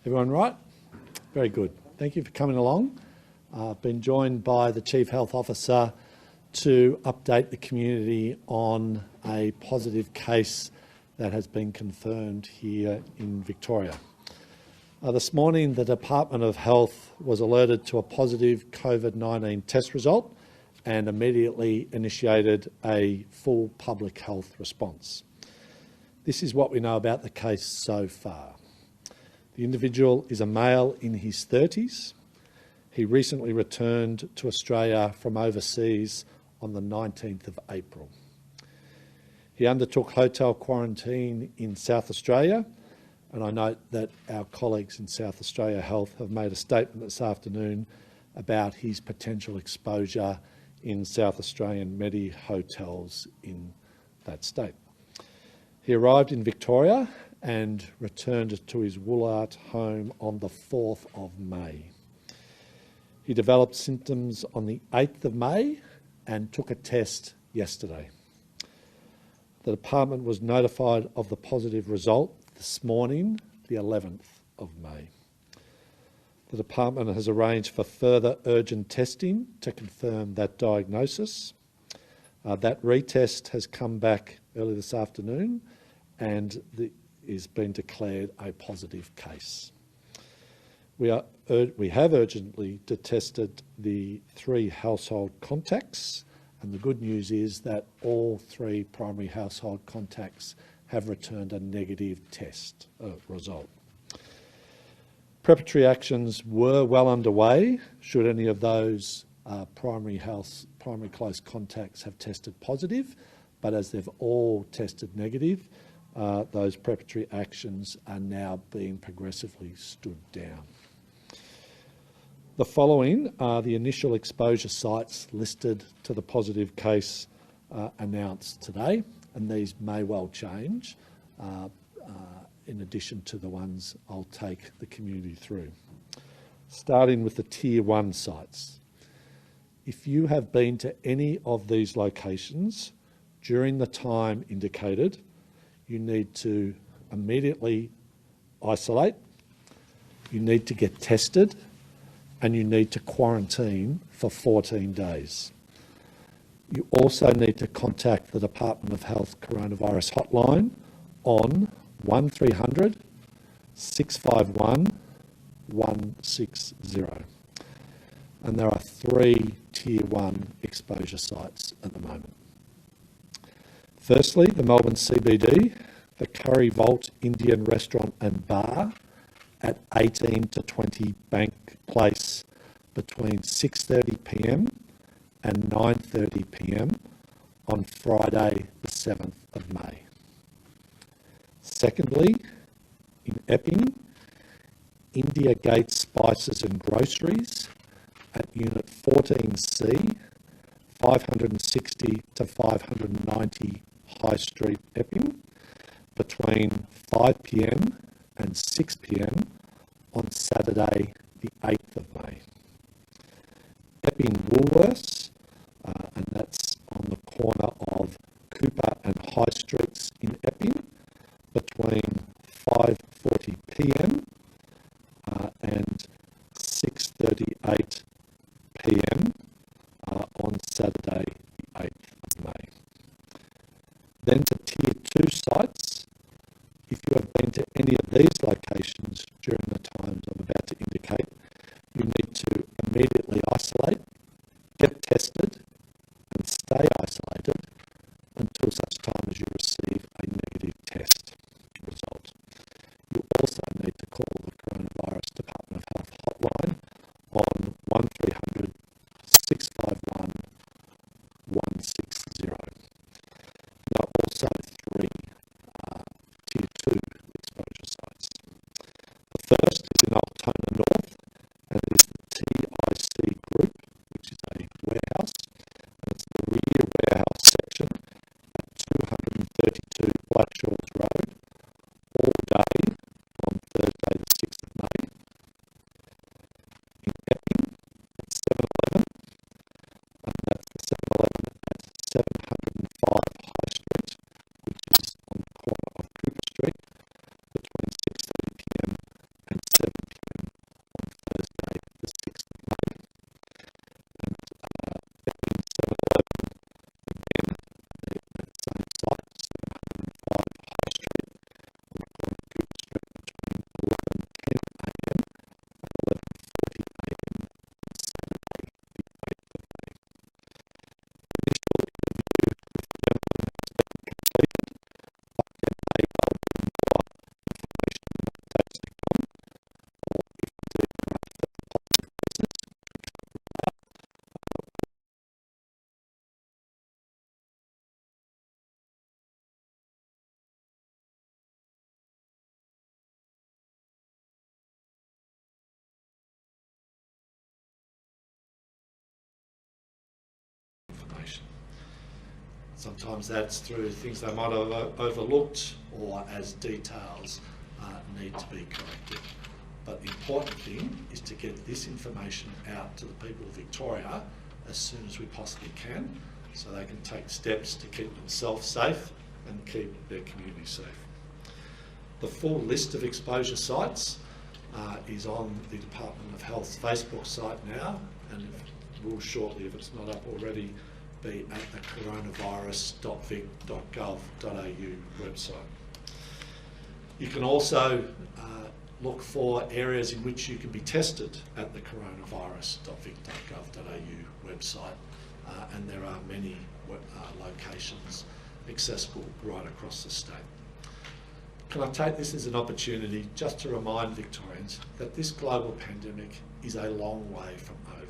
Everyone right? Very good. Thank you for coming along. I've been joined by the Chief Health Officer to update the community on a positive case that has been confirmed here in Victoria. This morning, the Department of Health was alerted to a positive COVID-19 test result and immediately initiated a full public health response. This is what we know about the case so far. The individual is a male in his 30s. He recently returned to Australia from overseas on the 19th of April. He undertook hotel quarantine in South Australia, and I note that our colleagues in South Australia Health have made a statement this afternoon about his potential exposure in South Australian Medi hotels in that state. He arrived in Victoria and returned to his Woolart home on the 4th of May. He developed symptoms on the 8th of May and took a test yesterday. The department was notified of the positive result this morning, the 11th of May. The department has arranged for further urgent testing to confirm that diagnosis. That retest has come back early this afternoon and is been declared a positive case. We have urgently tested the 3 household contacts, and the good news is that all 3 primary household contacts have returned a negative test result. Preparatory actions were well underway should any of those primary close contacts have tested positive, but as they've all tested negative, those preparatory actions are now being progressively stood down. The following are the initial exposure sites listed to the positive case announced today, and these may well change in addition to the ones I'll take the community through. Starting with the Tier 1 sites. If you have been to any of these locations during the time indicated, you need to immediately isolate, you need to get tested, and you need to quarantine for 14 days. You also need to contact the Department of Health Coronavirus Hotline on 1300 651 160. And there are 3 Tier 1 exposure sites at the moment. Firstly, the Melbourne CBD, the Curry Vault Indian Restaurant and Bar at 18 to 20 Bank Place between 6:30 p.m. and 9:30 p.m. on Friday the 7th of May. Secondly, in Epping, India Gate Spices and Groceries at Unit 14C, 560 to 590 High Street, Epping, between 5 p.m. and 6 p.m. on Saturday the 8th of May. Epping Woolworths, and that's on the corner of Cooper and High Streets in Epping, between 5:40 p.m. And 6:38 p.m. On Saturday the 8th of May. Then to Tier 2 sites. If you have been to any of these locations during the times I'm about to indicate, you need to immediately isolate, get tested, and stay isolated until such time as you receive a negative test result. You also need to call the Coronavirus Department of Health hotline on 1300 651 160. There are also 3 Tier 2 exposure sites. Sometimes that's through things they might have overlooked or as details need to be corrected. But the important thing is to get this information out to the people of Victoria as soon as we possibly can, so they can take steps to keep themselves safe and keep their community safe. The full list of exposure sites is on the Department of Health's Facebook site now, and it will shortly, if it's not up already, be at the coronavirus.vic.gov.au website. You can also look for areas in which you can be tested at the coronavirus.vic.gov.au website, and there are many locations accessible right across the state. Can I take this as an opportunity just to remind Victorians that this global pandemic is a long way from over.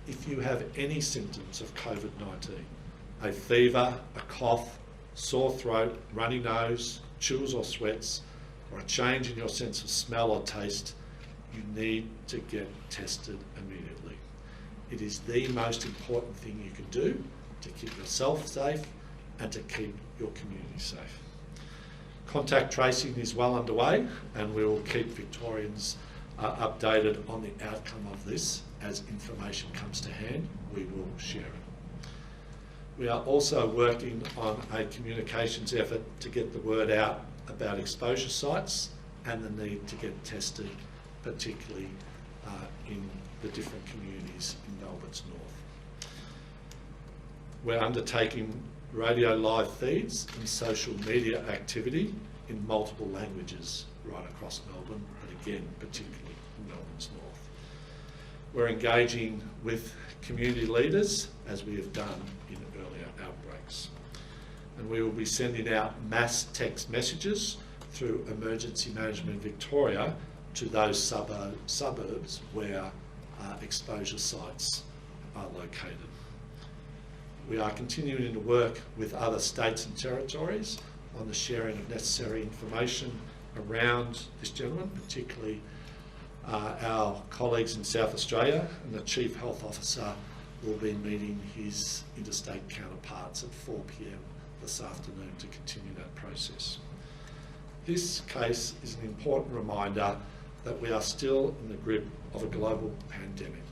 If you have any symptoms of COVID-19, a fever, a cough, sore throat, runny nose, chills or sweats, or a change in your sense of smell or taste, you need to get tested immediately. It is the most important thing you can do to keep yourself safe and to keep your community safe. Contact tracing is well underway, and we will keep Victorians updated on the outcome of this. As information comes to hand, we will share it. We are also working on a communications effort to get the word out about exposure sites and the need to get tested, particularly in the different communities in Melbourne's north. We're undertaking radio live feeds and social media activity in multiple languages right across Melbourne, but again, particularly in Melbourne's north. We're engaging with community leaders as we have done in earlier outbreaks. And we will be sending out mass text messages through Emergency Management Victoria to those suburbs where exposure sites are located. We are continuing to work with other states and territories on the sharing of necessary information around this gentleman, particularly our colleagues in South Australia, and the Chief Health Officer will be meeting his interstate counterparts at 4 p.m. this afternoon to continue that process. This case is an important reminder that we are still in the grip of a global pandemic.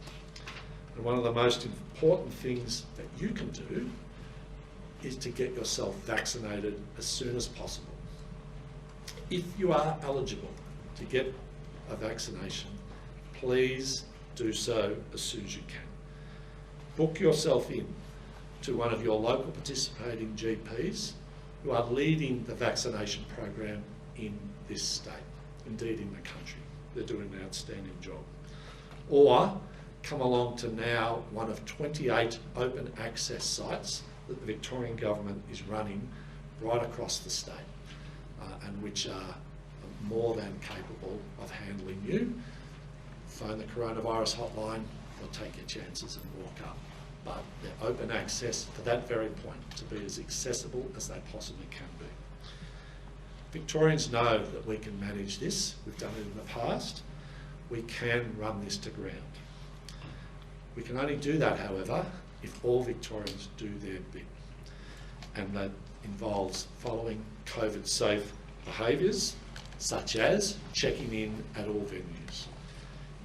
And one of the most important things that you can do is to get yourself vaccinated as soon as possible. If you are eligible to get a vaccination, please do so as soon as you can. Book yourself in to one of your local participating GPs who are leading the vaccination program in this state, indeed in the country. They're doing an outstanding job. Or come along to now one of 28 open access sites that the Victorian government is running right across the state, and which are more than capable of handling you. Phone the coronavirus hotline or take your chances and walk up. But they're open access for that very point, to be as accessible as they possibly can be. Victorians know that we can manage this. We've done it in the past. We can run this to ground. We can only do that, however, if all Victorians do their bit. And that involves following COVID-safe behaviours, such as checking in at all venues,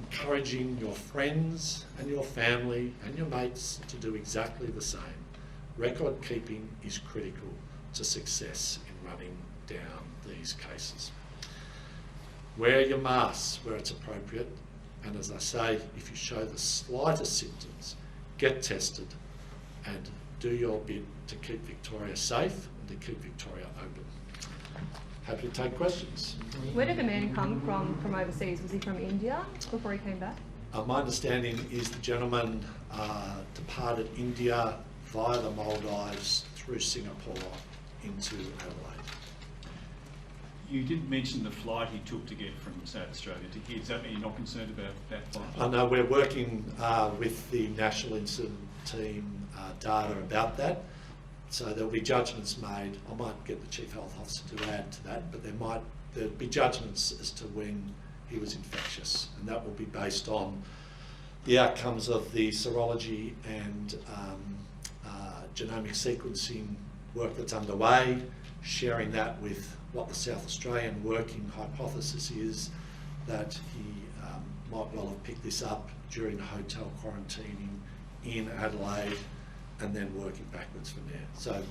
encouraging your friends and your family and your mates to do exactly the same. Record keeping is critical to success in running down these cases. Wear your masks where it's appropriate, and as I say, if you show the slightest symptoms, get tested and do your bit to keep Victoria safe and to keep Victoria open. Happy to take questions. Where did the man come from overseas? Was he from India before he came back? My understanding is the gentleman departed India via the Maldives through Singapore into Adelaide. You didn't mention the flight he took to get from South Australia to here. Does that mean you're not concerned about that flight? I know we're working with the National Incident Team data about that. So there'll be judgments made. I might get the Chief Health Officer to add to that, but there'll be judgments as to when he was infectious, and that will be based on the outcomes of the serology and genomic sequencing work that's underway, sharing that with what the South Australian working hypothesis is, that he might well have picked this up during hotel quarantining in Adelaide and then working backwards from there. So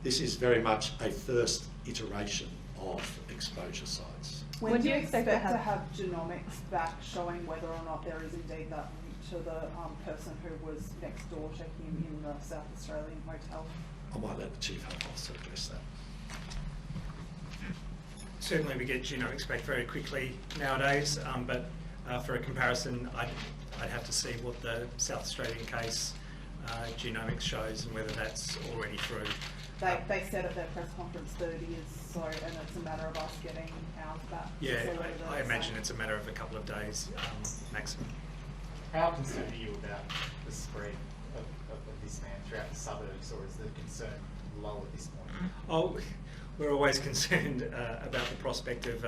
this is very much a first iteration of exposure sites. When do you expect to have genomics back showing whether or not there is indeed that link to the person who was next door to him in the South Australian hotel? I might let the Chief Health Officer address that. Certainly we get genomics back very quickly nowadays, but for a comparison, I'd have to see what the South Australian case genomics shows and whether that's already through. They said at their press conference 30 is so, and it's a matter of us getting ours back. Yeah, So I imagine it's a matter of a couple of days maximum. How concerned are you about the spread of this man throughout the suburbs, or is the concern low at this point? Oh, we're always concerned about the prospect of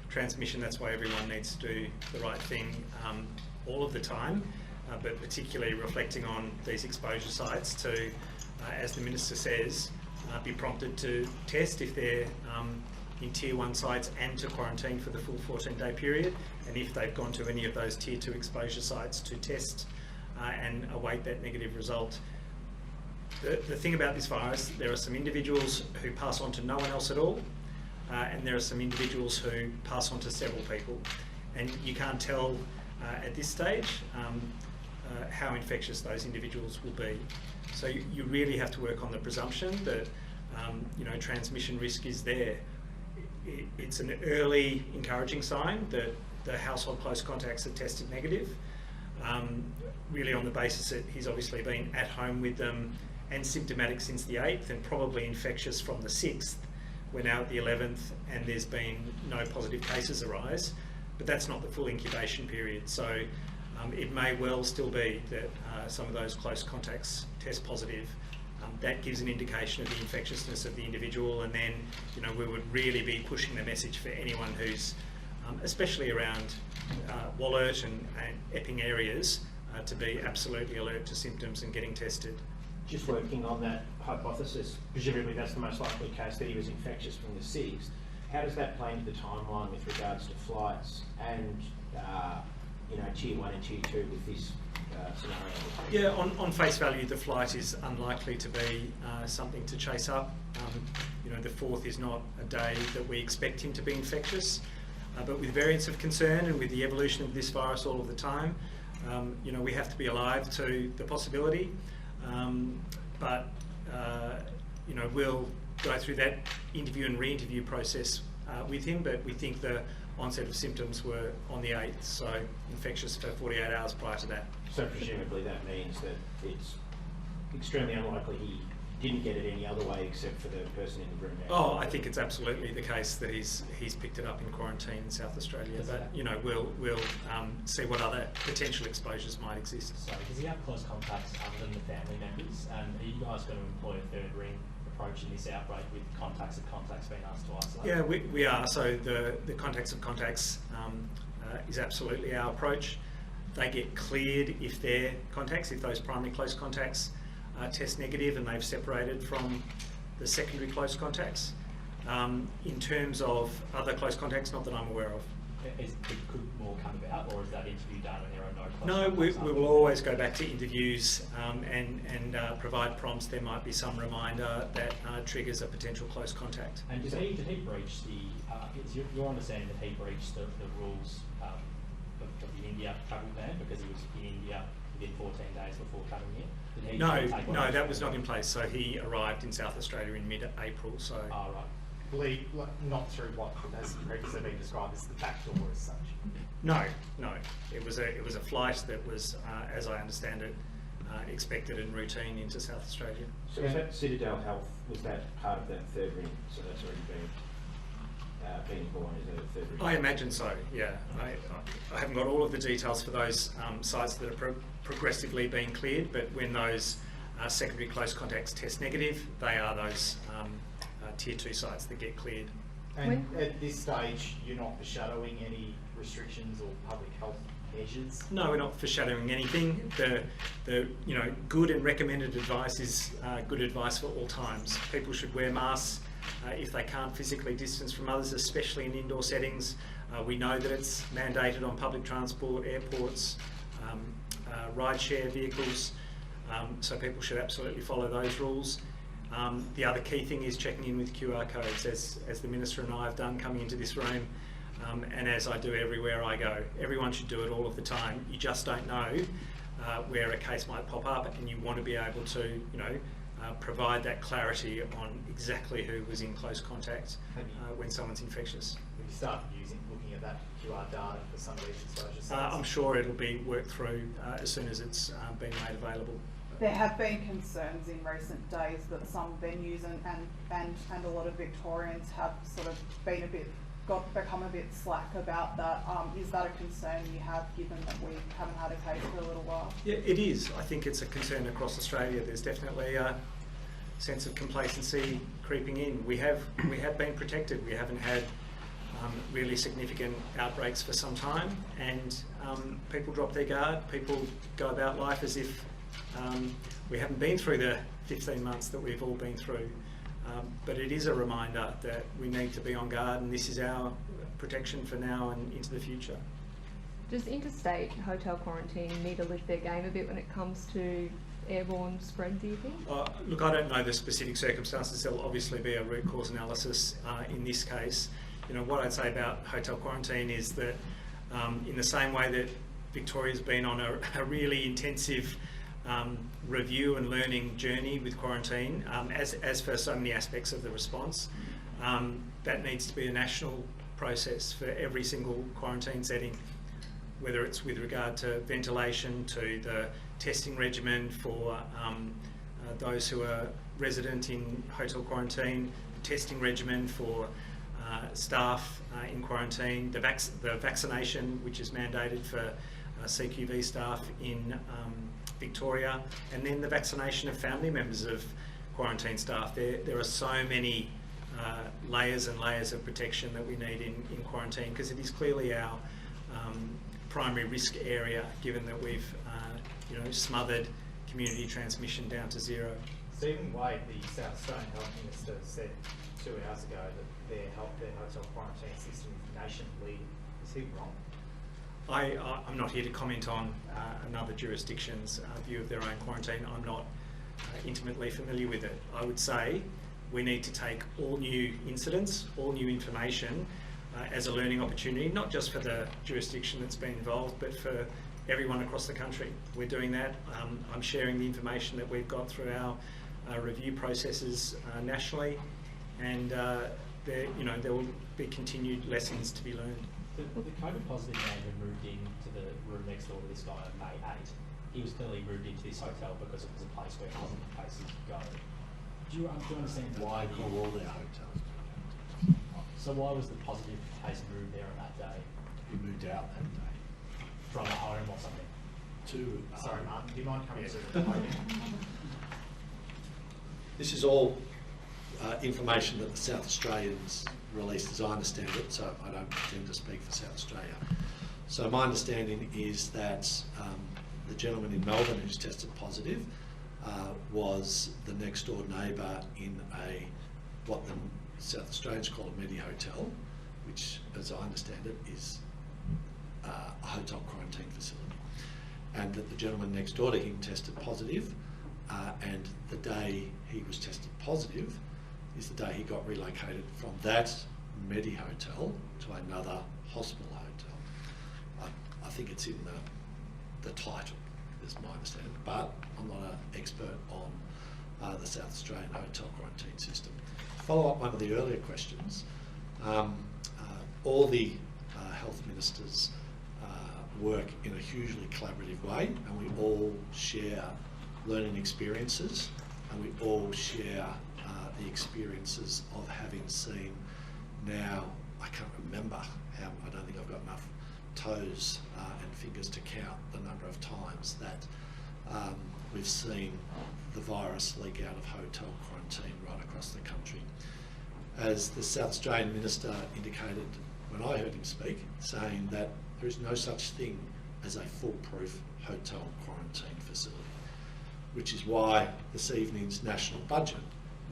transmission. That's why everyone needs to do the right thing all of the time, but particularly reflecting on these exposure sites to, as the Minister says, be prompted to test if they're in Tier 1 sites and to quarantine for the full 14-day period, and if they've gone to any of those Tier 2 exposure sites to test and await that negative result. The thing about this virus, there are some individuals who pass on to no one else at all, and there are some individuals who pass on to several people. And you can't tell at this stage how infectious those individuals will be. So you really have to work on the presumption that transmission risk is there. It's an early encouraging sign that the household close contacts have tested negative, really on the basis that he's obviously been at home with them and symptomatic since the 8th and probably infectious from the 6th. We're now at the 11th and there's been no positive cases arise, but that's not the full incubation period. So it may well still be that some of those close contacts test positive. That gives an indication of the infectiousness of the individual, and then we would really be pushing the message for anyone who's, especially around Wollert and Epping areas, to be absolutely alert to symptoms and getting tested. Just working on that hypothesis, presumably that's the most likely case that he was infectious from the 6th. How does that play into the timeline with regards to flights and Tier 1 and Tier 2 with this scenario? Yeah, on face value, the flight is unlikely to be something to chase up. The 4th is not a day that we expect him to be infectious, but with variants of concern and with the evolution of this virus all of the time, we have to be alive to the possibility. But we'll go through that interview and re-interview process with him, but we think the onset of symptoms were on the 8th, so infectious for 48 hours prior to that. So presumably that means that it's extremely unlikely he didn't get it any other way except for the person in the room now. Oh, I think it's absolutely the case that he's picked it up in quarantine in South Australia, but we'll see what other potential exposures might exist. So does he have close contacts other than the family members? And are you guys going to employ a third ring approach in this outbreak with contacts of contacts being asked to isolate? Yeah, we are. So the contacts of contacts is absolutely our approach. They get cleared if they're contacts, if those primary close contacts test negative and they've separated from the secondary close contacts. In terms of other close contacts, not that I'm aware of. Could more come about, or is that interview done and there are no close No, contacts? we will always go back to interviews and provide prompts. There might be some reminder that triggers a potential close contact. And did he breach the, is your understanding that he breached the rules of the India travel ban because he was in India within 14 days before coming here? No, that was not in place. So he arrived in South Australia in mid-April. So. Oh, right. Not through what has previously been described as the back door as such. No. It was a flight that was, as I understand it, expected and routine into South Australia. So was that Citadel Health, was that part of that third ring? So that's already been born as a third ring? I imagine so, yeah. I haven't got all of the details for those sites that are progressively being cleared, but when those secondary close contacts test negative, they are those Tier 2 sites that get cleared. And at this stage, you're not foreshadowing any restrictions or public health measures? No, we're not foreshadowing anything. The good and recommended advice is good advice for all times. People should wear masks if they can't physically distance from others, especially in indoor settings. We know that it's mandated on public transport, airports, ride-share vehicles, so people should absolutely follow those rules. The other key thing is checking in with QR codes, as the Minister and I have done coming into this room, and as I do everywhere I go. Everyone should do it all of the time. You just don't know where a case might pop up, and you want to be able to, provide that clarity on exactly who was in close contact when someone's infectious. Have you started looking at that QR data for some of these exposure sites? I'm sure it'll be worked through as soon as it's been made available. There have been concerns in recent days that some venues and a lot of Victorians have sort of been become a bit slack about that. Is that a concern you have, given that we haven't had a case for a little while? Yeah, it is. I think it's a concern across Australia. There's definitely a sense of complacency creeping in. We have been protected. We haven't had really significant outbreaks for some time, and people drop their guard. People go about life as if we haven't been through the 15 months that we've all been through. But it is a reminder that we need to be on guard, and this is our protection for now and into the future. Does interstate hotel quarantine need to lift their game a bit when it comes to airborne spread, do you think? Look, I don't know the specific circumstances. There'll obviously be a root cause analysis in this case. What I'd say about hotel quarantine is that in the same way that Victoria's been on a really intensive review and learning journey with quarantine, as for so many aspects of the response, that needs to be a national process for every single quarantine setting, whether it's with regard to ventilation, to the testing regimen for those who are resident in hotel quarantine, the testing regimen for staff in quarantine, the vaccination which is mandated for CQV staff in Victoria, and then the vaccination of family members of quarantine staff. There are so many layers and layers of protection that we need in quarantine, because it is clearly our primary risk area, given that we've smothered community transmission down to zero. Stephen Wade, the South Australian Health Minister, said 2 hours ago that their hotel quarantine system is nation leading. Is he wrong? I'm not here to comment on another jurisdiction's view of their own quarantine. I'm not intimately familiar with it. I would say we need to take all new incidents, all new information as a learning opportunity, not just for the jurisdiction that's been involved, but for everyone across the country. We're doing that. I'm sharing the information that we've got through our review processes nationally, and there will be continued lessons to be learned. The COVID positive man who moved into the room next door to this guy on May 8, he was clearly moved into this hotel because it was a place where positive cases could go. Do you understand why All their hotels. So why was the positive case moved there on that day? He moved out that day. From a home or something? Sorry, Martin, do you mind coming to the podium? This is all information that the South Australians released, as I understand it, so I don't pretend to speak for South Australia. So my understanding is that the gentleman in Melbourne who's tested positive was the next door neighbour in what the South Australians call a medi-hotel, which, as I understand it, is a hotel quarantine facility. And that the gentleman next door to him tested positive, and the day he was tested positive is the day he got relocated from that medi-hotel to another hospital hotel. I think it's in the title, is my understanding, but I'm not an expert on the South Australian hotel quarantine system. To follow up one of the earlier questions, all the health ministers work in a hugely collaborative way, and we all share learning experiences, and we all share the experiences of having seen now, I can't remember how, I don't think I've got enough toes and fingers to count the number of times that we've seen the virus leak out of hotel quarantine right across the country. As the South Australian Minister indicated when I heard him speak, saying that there is no such thing as a foolproof hotel quarantine facility, which is why this evening's national budget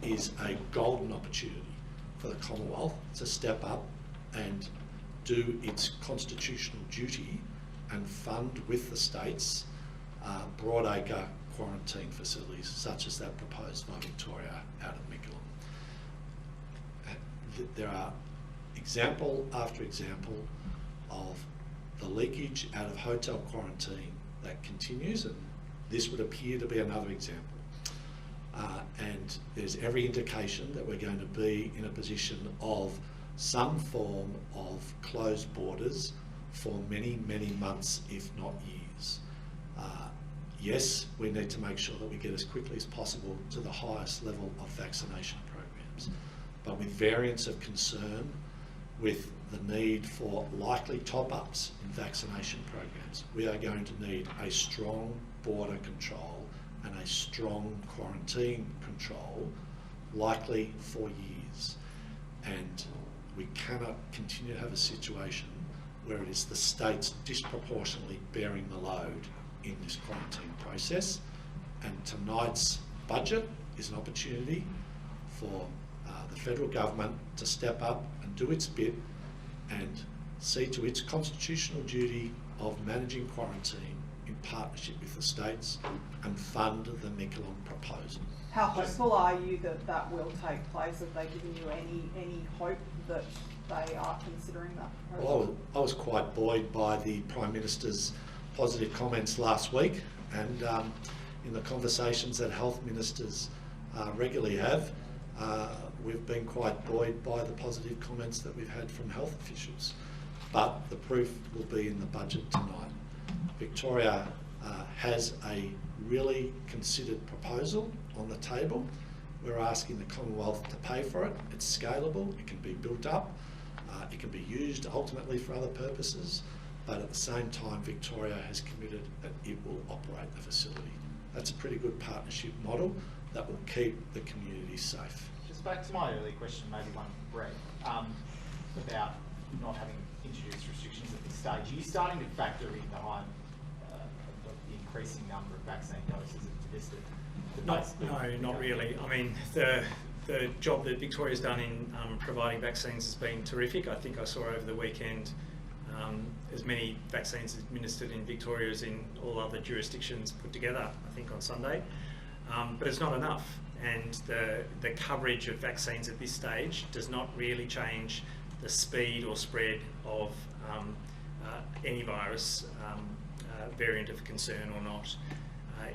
is a golden opportunity for the Commonwealth to step up and do its constitutional duty and fund with the states broadacre quarantine facilities such as that proposed by Victoria out of Mickleham. There are example after example of the leakage out of hotel quarantine that continues, and this would appear to be another example. And there's every indication that we're going to be in a position of some form of closed borders for many, many months, if not years. Yes, we need to make sure that we get as quickly as possible to the highest level of vaccination programs, but with variants of concern, with the need for likely top-ups in vaccination programs, we are going to need a strong border control and a strong quarantine control, likely for years. And we cannot continue to have a situation where it is the states disproportionately bearing the load in this quarantine process. And tonight's budget is an opportunity for the federal government to step up and do its bit and see to its constitutional duty of managing quarantine in partnership with the states and fund the Mickleham proposal. How hopeful are you that that will take place? Have they given you any hope that they are considering that proposal? Well, I was quite buoyed by the Prime Minister's positive comments last week, and in the conversations that health ministers regularly have, we've been quite buoyed by the positive comments that we've had from health officials. But the proof will be in the budget tonight. Victoria has a really considered proposal on the table. We're asking the Commonwealth to pay for it. It's scalable, it can be built up, it can be used ultimately for other purposes, but at the same time Victoria has committed that it will operate the facility. That's a pretty good partnership model that will keep the community safe. Just back to my earlier question, maybe one for Brett, about not having introduced restrictions at this stage. Are you starting to factor in the increasing number of vaccine doses administered? No, not really. I mean, the job that Victoria's done in providing vaccines has been terrific. I think I saw over the weekend as many vaccines administered in Victoria as in all other jurisdictions put together, I think on Sunday. But it's not enough, and the coverage of vaccines at this stage does not really change the speed or spread of any virus, variant of concern or not.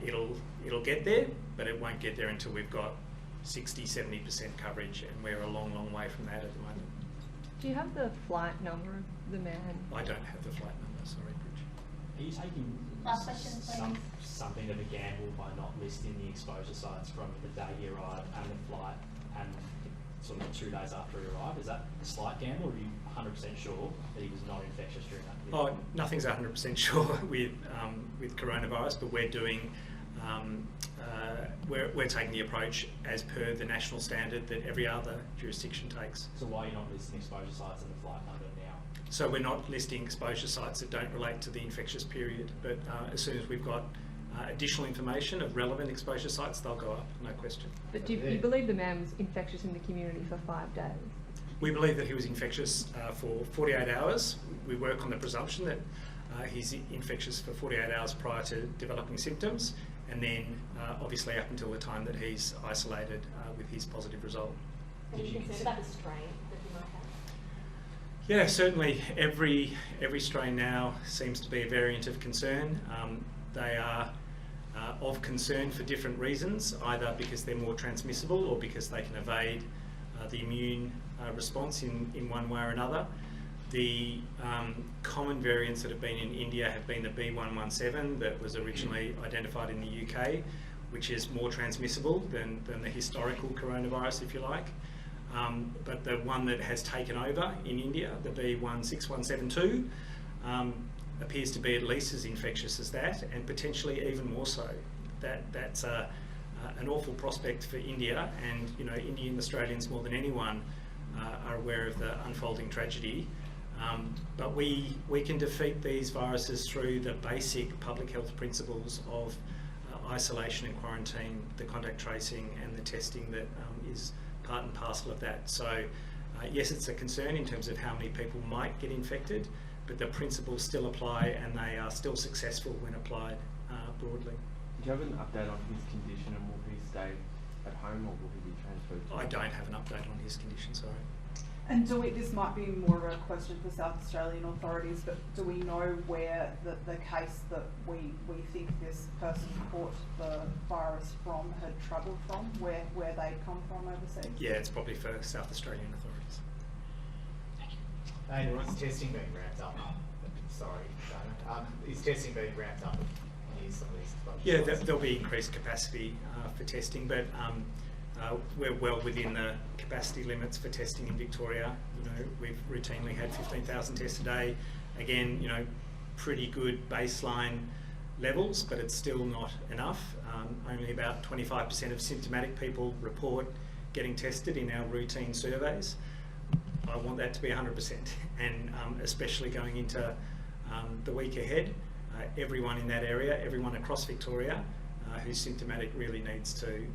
It'll get there, but it won't get there until we've got 60-70% coverage, and we're a long, long way from that at the moment. Do you have the flight number of the man? I don't have the flight number, sorry, Bridge. Are you taking Last question, please. something of a gamble by not listing the exposure sites from the day he arrived and the flight and sort of 2 days after he arrived? Is that a slight gamble, or are you 100% sure that he was not infectious during that period? Oh, nothing's 100% sure with coronavirus, but we're doing we're taking the approach as per the national standard that every other jurisdiction takes. So why are you not listing exposure sites and the flight number now? So we're not listing exposure sites that don't relate to the infectious period, but as soon as we've got additional information of relevant exposure sites, they'll go up, no question. But do you believe the man was infectious in the community for 5 days? We believe that he was infectious for 48 hours. We work on the presumption that he's infectious for 48 hours prior to developing symptoms, and then obviously up until the time that he's isolated with his positive result. Are you concerned about the strain that he might have? Yeah, certainly every strain now seems to be a variant of concern. They are of concern for different reasons, either because they're more transmissible or because they can evade the immune response in one way or another. The common variants that have been in India have been the B117 that was originally identified in the UK, which is more transmissible than the historical coronavirus, if you like. But the one that has taken over in India, the B16172, appears to be at least as infectious as that, and potentially even more so. That's an awful prospect for India, and Indian Australians more than anyone are aware of the unfolding tragedy But we can defeat these viruses through the basic public health principles of isolation and quarantine, the contact tracing and the testing that is part and parcel of that. So yes, it's a concern in terms of how many people might get infected, but the principles still apply and they are still successful when applied broadly. Do you have an update on his condition and will he stay at home or will he be transferred? I don't have an update on his condition, sorry. And this might be more of a question for South Australian authorities, but do we know where the case that we think this person caught the virus from had travelled from, where they come from overseas? Yeah, it's probably for South Australian authorities. And is testing being ramped up? Sorry, Dana. Is testing being ramped up near some of these exposure Yeah, sites? there'll be increased capacity for testing, but we're well within the capacity limits for testing in Victoria. You know, we've routinely had 15,000 tests a day. Again, you know, pretty good baseline levels, but it's still not enough. Only about 25% of symptomatic people report getting tested in our routine surveys. I want that to be 100%, and especially going into the week ahead, everyone in that area, everyone across Victoria who's symptomatic really needs to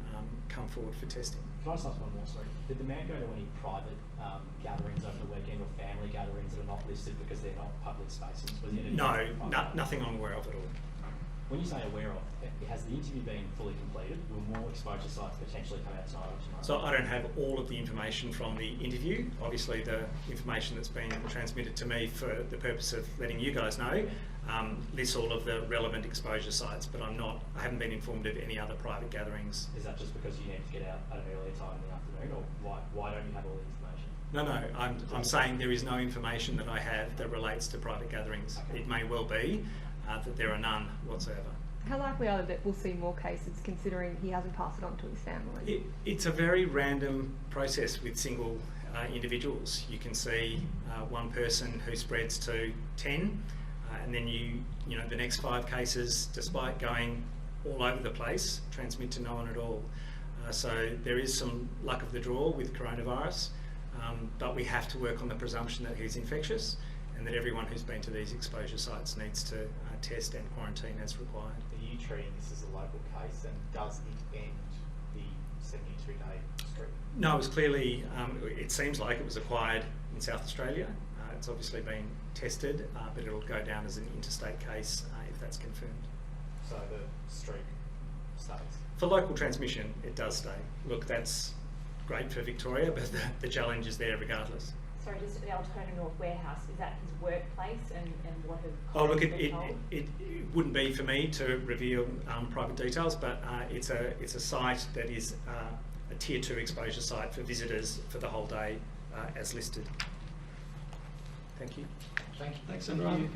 come forward for testing. Can I just ask one more, sorry? Did the man go to any private gatherings over the weekend or family gatherings that are not listed because they're not public spaces? Was it Nothing I'm aware of at all. When you say aware of, has the interview been fully completed? Will more exposure sites potentially come out tonight or tomorrow? So I don't have all of the information from the interview. Obviously the information that's been transmitted to me for the purpose of letting you guys know lists all of the relevant exposure sites, but I haven't been informed of any other private gatherings. Is that just because you need to get out at an earlier time in the afternoon, or why don't you have all the information? No, I'm saying there is no information that I have that relates to private gatherings. Okay. It may well be that there are none whatsoever. How likely are that we'll see more cases, considering he hasn't passed it on to his family? It's a very random process with single individuals. You can see one person who spreads to 10, and then you know the next 5 cases, despite going all over the place, transmit to no one at all. So there is some luck of the draw with coronavirus, but we have to work on the presumption that he's infectious and that everyone who's been to these exposure sites needs to test and quarantine as required. Are you treating this as a local case, and does it end the 72-day streak? No, it was clearly, it seems like it was acquired in South Australia. It's obviously been tested, but it'll go down as an interstate case if that's confirmed. So the streak stays? For local transmission, it does stay. Look, that's great for Victoria, but the challenge is there regardless. Sorry, just the Altona North warehouse, is that his workplace and what have Oh, look, colleagues been told? it wouldn't be for me to reveal private details, but it's a site that is a Tier 2 exposure site for visitors for the whole day as listed. Thank you. Thank you. Thanks, everyone.